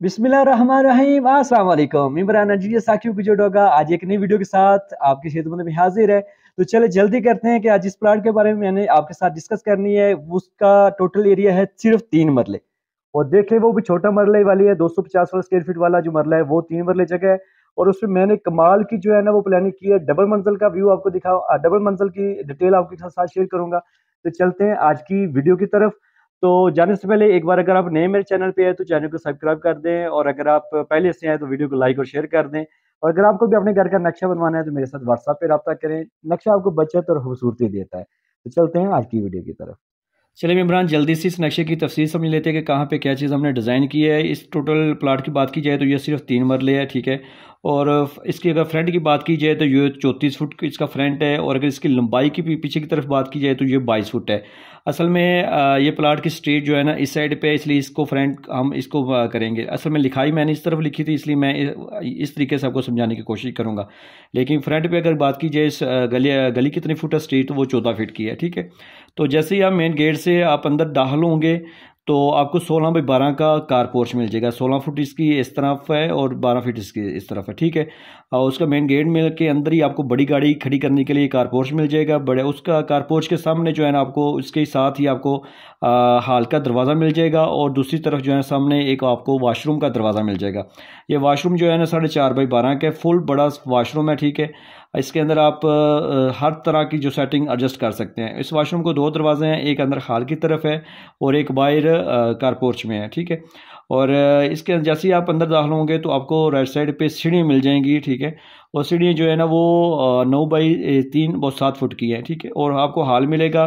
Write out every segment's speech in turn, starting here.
बिस्मिल्लाहिर्रहमानिर्रहीम अस्सलाम वालेकुम। इमरान अजीज साकिब की जोड़ होगा आज एक नई वीडियो के साथ आपकी खिदमत में हाजिर है। तो चले जल्दी करते हैं कि आज इस प्लाट के बारे में मैंने आपके साथ डिस्कस करनी है। उसका टोटल एरिया है सिर्फ 3 मरले और देखें वो भी छोटा मरले वाली है। 250 स्क्वायर फीट वाला जो मरला है वो 3 मरले जगह है और उसमें मैंने कमाल की जो है ना वो प्लानिंग की है। डबल मंजिल का व्यू आपको दिखाओ, डबल मंजिल की डिटेल आपके साथ शेयर करूंगा। तो चलते हैं आज की वीडियो की तरफ। तो जाने से पहले एक बार अगर आप नए मेरे चैनल पे है तो चैनल को सब्सक्राइब कर दें और अगर आप पहले से आए तो वीडियो को लाइक और शेयर कर दें। और अगर आपको भी अपने घर का नक्शा बनवाना है तो मेरे साथ व्हाट्सएप पे रब्ता करें। नक्शा आपको बचत और खूबसूरती देता है। तो चलते हैं आज की वीडियो की तरफ। चलिए इमरान जल्दी से इस नक्शे की तफसील समझ लेते हैं कि कहाँ पे क्या चीज़ हमने डिज़ाइन की है। इस टोटल प्लाट की बात की जाए तो ये सिर्फ 3 मरले है, ठीक है। और इसकी अगर फ्रंट की बात की जाए तो ये 34 फुट इसका फ्रंट है और अगर इसकी लंबाई की पीछे की तरफ बात की जाए तो ये 22 फुट है। असल में ये प्लाट की स्ट्रीट जो है ना इस साइड पे है, इसलिए इसको फ्रंट हम इसको करेंगे। असल में लिखाई मैंने इस तरफ लिखी थी इसलिए मैं इस तरीके से आपको समझाने की कोशिश करूँगा। लेकिन फ्रंट पे अगर बात की जाए इस गली गली कितनी फुट है स्ट्रीट, वो 14 फीट की है, ठीक है। तो जैसे ही आप मेन गेट से आप अंदर दाखिल होंगे तो आपको 16 बाई 12 का कार पोर्च मिल जाएगा। 16 फुट इसकी इस तरफ है और 12 फीट इसकी इस तरफ है, ठीक है। और उसका मेन गेट में के अंदर ही आपको बड़ी गाड़ी खड़ी करने के लिए कार पोर्च मिल जाएगा। बड़े उसका कार पोर्च के सामने जो है ना आपको उसके साथ ही आपको हाल का दरवाज़ा मिल जाएगा और दूसरी तरफ जो है सामने एक आपको वाशरूम का दरवाज़ा मिल जाएगा। ये वाशरूम जो है ना 4.5 बाई 12 का फुल बड़ा वाशरूम है, ठीक है। इसके अंदर आप हर तरह की जो सेटिंग एडजस्ट कर सकते हैं। इस वाशरूम को 2 दरवाजे हैं, एक अंदर हाल की तरफ है और एक बाहर कार पोर्च में है, ठीक है। और इसके जैसे ही आप अंदर दाखिल होंगे तो आपको राइट साइड पे सीढ़ी मिल जाएंगी, ठीक है। और सीढ़ी जो है ना वो 9 बाई 3 वो 7 फुट की है, ठीक है। और आपको हाल मिलेगा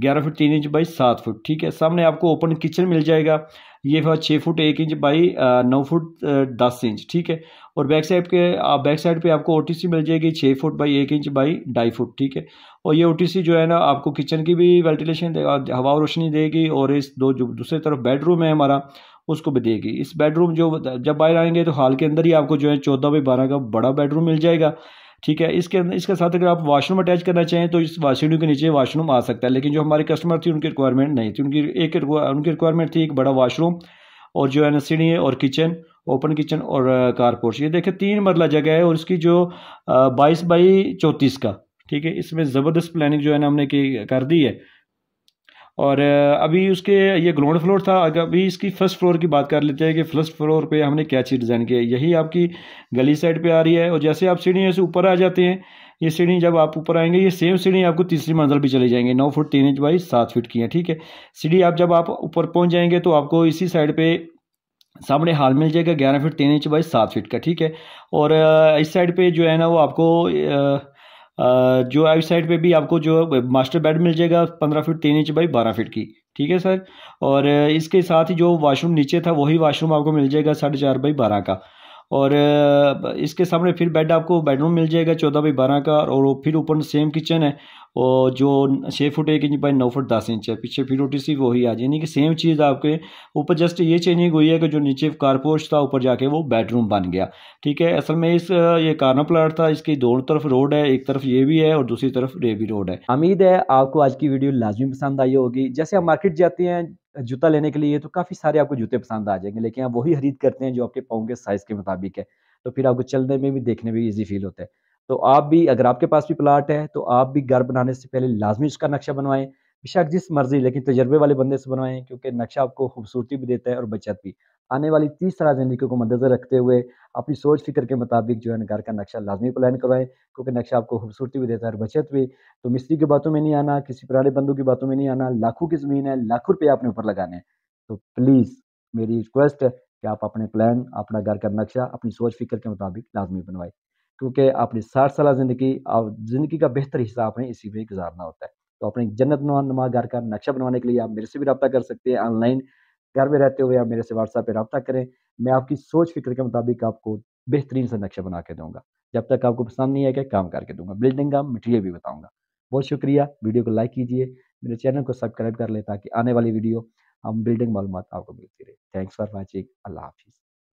11 फुट 3 इंच बाई 7 फुट, ठीक है। सामने आपको ओपन किचन मिल जाएगा, ये 6 foot 1 inch by 9 foot 10 inch, ठीक है। और बैक साइड पे आपको ओटीसी मिल जाएगी 6 foot by 1 inch by 2.5 foot, ठीक है। और ये ओटीसी जो है ना आपको किचन की भी वेंटिलेशन देगा, हवा और रोशनी देगी और इस दो जो दूसरी तरफ बेडरूम है हमारा उसको भी देगी। इस बेडरूम जो जब बाहर आएंगे तो हाल के अंदर ही आपको जो है 14 बाई 12 का बड़ा बेडरूम मिल जाएगा, ठीक है। इसके अंदर इसके साथ अगर आप वॉशरूम अटैच करना चाहें तो इस सीढ़ी के नीचे वॉशरूम आ सकता है, लेकिन जो हमारे कस्टमर थी उनकी रिक्वायरमेंट नहीं थी। उनकी रिक्वायरमेंट थी एक बड़ा वॉशरूम और जो है ना सीढ़ी और किचन, ओपन किचन और कार पोर्च। ये देखिए 3 मरला जगह है और इसकी जो 22 बाई 34 का, ठीक है। इसमें ज़बरदस्त प्लानिंग जो है ना हमने कर दी है। और अभी उसके ये ग्राउंड फ्लोर था। अगर अभी इसकी फर्स्ट फ्लोर की बात कर लेते हैं कि फर्स्ट फ्लोर पे हमने क्या चीज़ डिज़ाइन की है। यही आपकी गली साइड पे आ रही है और जैसे आप सीढ़ियों से ऊपर आ जाते हैं, ये सीढ़ी जब आप ऊपर आएंगे ये सेम सीढ़ी आपको तीसरी मंजिल भी चली जाएंगे। 9 फुट 3 इंच बाई 7 फीट की है, ठीक है। सीढ़ी आप जब आप ऊपर पहुंच जाएंगे तो आपको इसी साइड पे सामने हाल मिल जाएगा 11 फुट 3 इंच बाई 7 फीट का, ठीक है। और इस साइड पे जो है ना वो आपको जो इस साइड पे भी आपको जो मास्टर बेड मिल जाएगा 15 फुट 3 इंच बाई 12 फीट की, ठीक है सर। और इसके साथ ही जो वॉशरूम नीचे था वही वॉशरूम आपको मिल जाएगा 4.5 बाई 12 का। और इसके सामने फिर बेड आपको बेडरूम मिल जाएगा 14 बाई 12 का और वो फिर ऊपर सेम किचन है और जो 6 foot 1 inch by 9 foot 10 inch है। पीछे फिर ओटीसी वही आ जाए, यानी कि सेम चीज़ आपके ऊपर जस्ट ये चेंजिंग हुई है कि जो नीचे कारपोर्च था ऊपर जाके वो बेडरूम बन गया, ठीक है। असल में ये कार्नर प्लाट था, इसकी दोनों तरफ रोड है, एक तरफ ये भी है और दूसरी तरफ ये भी रोड है। उम्मीद है आपको आज की वीडियो लाजमी पसंद आई होगी। जैसे आप मार्केट जाते हैं जूता लेने के लिए तो काफ़ी सारे आपको जूते पसंद आ जाएंगे, लेकिन आप वही खरीद करते हैं जो आपके पाँव के साइज़ के मुताबिक है। तो फिर आपको चलने में भी देखने में भी ईजी फील होता है। तो आप भी अगर आपके पास भी प्लाट है तो आप भी घर बनाने से पहले लाजमी उसका नक्शा बनवाएं। बेशक जिस मर्जी लेकिन तजर्बे वाले बंदे से बनवाएं, क्योंकि नक्शा आपको खूबसूरती भी देता है और बचत भी। आने वाली 30 साल ज़िंदगी को मद्देनज़र रखते हुए अपनी सोच फिक्र के मुताबिक जो है ना घर का नक्शा लाजमी प्लान करवाएं, क्योंकि नक्शा आपको खूबसूरती भी देता है और बचत भी। तो मिस्त्री की बातों में नहीं आना, किसी पुराने बंदों की बातों में नहीं आना। लाखों की ज़मीन है, लाखों रुपए आपने ऊपर लगाने हैं। तो प्लीज़ मेरी रिक्वेस्ट है कि आप अपने प्लान, अपना घर का नक्शा अपनी सोच फ़िक्र के मुताबिक लाज़मी बनवाएँ। क्योंकि अपनी 60 साला ज़िंदगी का बेहतर हिस्सा आपने इसी में गुज़ारना होता है। तो अपने जन्नत-नुमा घर का नक्शा बनवाने के लिए आप मेरे से भी राब्ता कर सकते हैं ऑनलाइन। घर में रहते हुए आप मेरे से व्हाट्सएप पे राब्ता करें। मैं आपकी सोच फ़िक्र के मुताबिक आपको बेहतरीन सा नक्शा बना के दूँगा। जब तक आपको पसंद नहीं आएगा काम करके दूँगा। बिल्डिंग का मटीरियल भी बताऊँगा। बहुत शुक्रिया, वीडियो को लाइक कीजिए, मेरे चैनल को सब्सक्राइब कर लें ताकि आने वाली वीडियो हम बिल्डिंग मालूमात आपको मिलती रहे। Thanks for watching. अल्लाह हाफ़िज़।